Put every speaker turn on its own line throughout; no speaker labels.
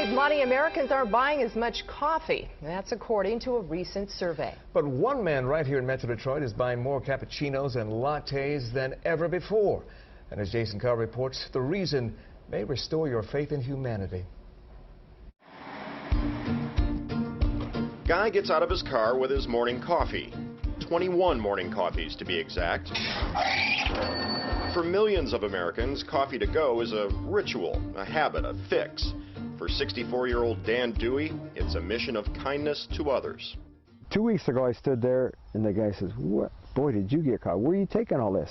With money, Americans aren't buying as much coffee. That's according to a recent survey.
But one man right here in Metro Detroit is buying more cappuccinos and lattes than ever before. And as Jason Carr reports, the reason may restore your faith in humanity.
Guy gets out of his car with his morning coffee. 21 morning coffees to be exact. For millions of Americans, coffee to go is a ritual, a habit, a fix. For 64-year-old Dan Dewey, it's a mission of kindness to others.
2 weeks ago, I stood there, and the guy says, "What? Boy, did you get caught? Where are you taking all this?"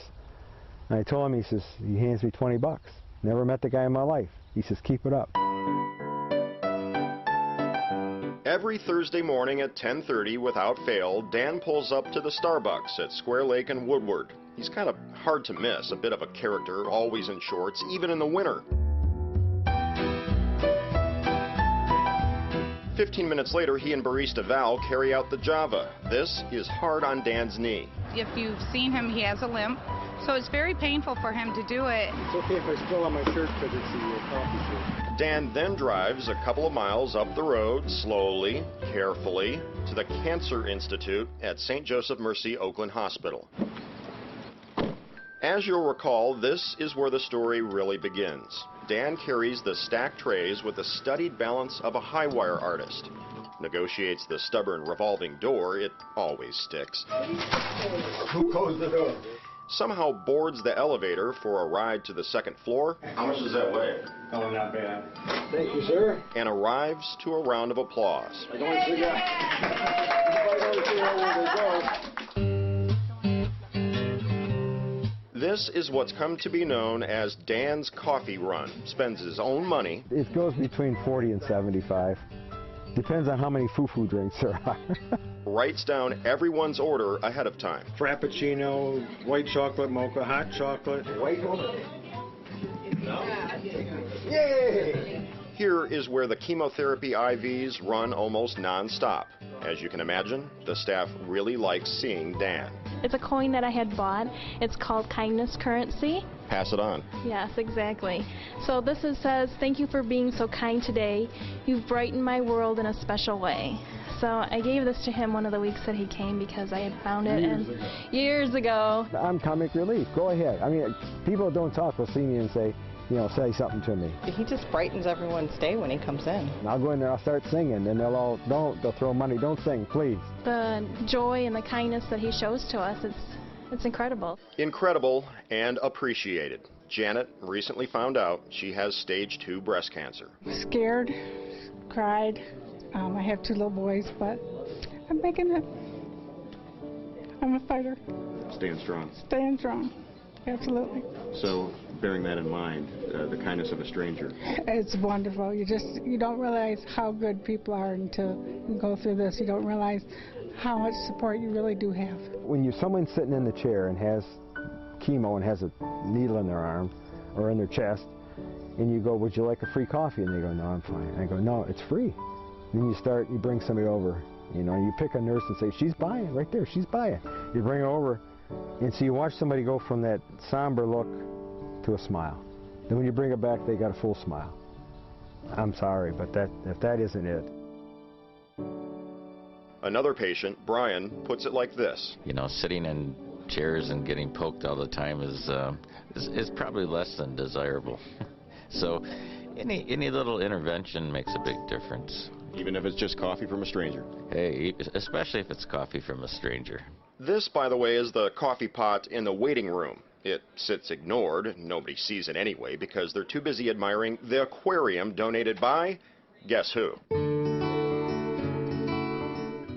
And I told him, he says, he hands me 20 bucks. Never met the guy in my life. He says, "Keep it up."
Every Thursday morning at 10:30, without fail, Dan pulls up to the Starbucks at Square Lake and Woodward. He's kind of hard to miss, a bit of a character, always in shorts, even in the winter. 15 minutes later, he and barista Val carry out the Java. This is hard on Dan's knee.
If you've seen him, he has a limp, so it's very painful for him to do it.
It's okay if I spill on my shirt because it's the coffee shirt.
Dan then drives a couple of miles up the road, slowly, carefully, to the Cancer Institute at St. Joseph Mercy Oakland Hospital. As you'll recall, this is where the story really begins. Dan carries the stacked trays with the studied balance of a high-wire artist. Negotiates the stubborn revolving door, it always sticks.
Who closed the door?
Somehow boards the elevator for a ride to the second floor. How much does that weigh?
Oh, not bad. Thank you, sir.
And arrives to a round of applause.
I don't forget. I don't see where they go.
This is what's come to be known as Dan's Coffee Run. Spends his own money.
It goes between 40 and 75. Depends on how many foo-foo drinks there are.
Writes down everyone's order ahead of time.
Frappuccino, white chocolate mocha, hot chocolate. White mocha. Yay!
Here is where the chemotherapy IVs run almost non-stop. As you can imagine, the staff really likes seeing Dan.
It's a coin that I had bought. It's called kindness currency.
Pass it on.
Yes, exactly. So this says, "Thank you for being so kind today. You've brightened my world in a special way." So I gave this to him one of the weeks that he came because I had found it years ago.
I'm comic relief. Go ahead. I mean, people don't talk will see me and say, you know, say something to me.
He just brightens everyone's day when he comes in.
And I'll go in there, I'll start singing, and they'll all, they'll throw money, don't sing, please.
The joy and the kindness that he shows to us, it's incredible.
Incredible and appreciated. Janet recently found out she has stage 2 breast cancer.
Scared, cried. I have 2 little boys, but I'm making it. I'm a fighter.
Staying strong.
Staying strong, absolutely.
So, bearing that in mind, the kindness of a stranger.
It's wonderful. You don't realize how good people are until you go through this. You don't realize how much support you really do have.
When someone's sitting in the chair and has chemo and has a needle in their arm or in their chest, and you go, "Would you like a free coffee?" And they go, "No, I'm fine." And I go, "No, it's free." Then you bring somebody over, you know, you pick a nurse and say, "She's buying right there, she's buying." You bring her over, and so you watch somebody go from that somber look to a smile. Then when you bring it back, they got a full smile. I'm sorry, but if that isn't it.
Another patient, Brian, puts it like this.
You know, sitting in chairs and getting poked all the time is probably less than desirable. So any little intervention makes a big difference.
Even if it's just coffee from a stranger.
Hey, especially if it's coffee from a stranger.
This, by the way, is the coffee pot in the waiting room. It sits ignored. Nobody sees it anyway because they're too busy admiring the aquarium donated by, guess who?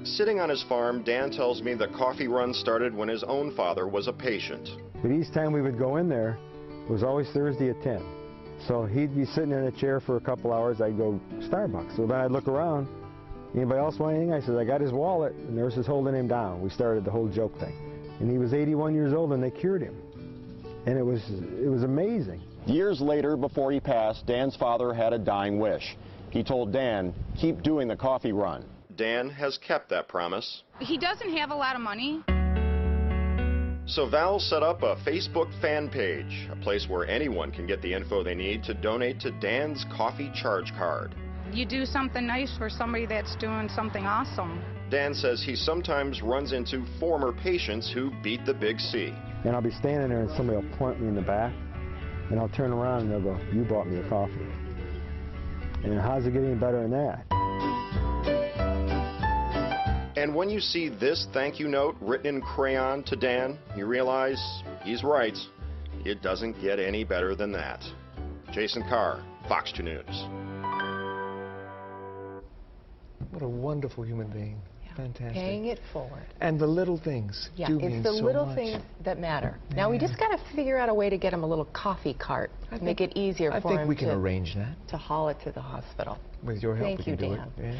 Sitting on his farm, Dan tells me the coffee run started when his own father was a patient.
But each time we would go in there, it was always Thursday at 10. So he'd be sitting in a chair for a couple hours. I'd go, "Starbucks." So then I'd look around. "Anybody else want anything?" I said, "I got his wallet." The nurse is holding him down. We started the whole joke thing. And he was 81 years old and they cured him. And it was amazing.
Years later, before he passed, Dan's father had a dying wish. He told Dan, "Keep doing the coffee run."
Dan has kept that promise.
He doesn't have a lot of money.
So Val set up a Facebook fan page, a place where anyone can get the info they need to donate to Dan's coffee charge card.
you do something nice for somebody that's doing something awesome.
Dan says he sometimes runs into former patients who beat the big C.
And I'll be standing there and somebody will point me in the back, and I'll turn around and they'll go, "You bought me a coffee." And how's it get any better than that?
And when you see this thank you note written in crayon to Dan, you realize he's right. It doesn't get any better than that. Jason Carr, Fox 2 News.
What a wonderful human being. Fantastic.
Paying it forward.
And the little things do mean
it's the
so
little
much.
things that matter. Now we just got to figure out a way to get him a little coffee cart. Make it easier for him
I think we can arrange that.
to haul it to the hospital.
With your help,
Thank
we can
you,
do
Dan.
it. Yeah.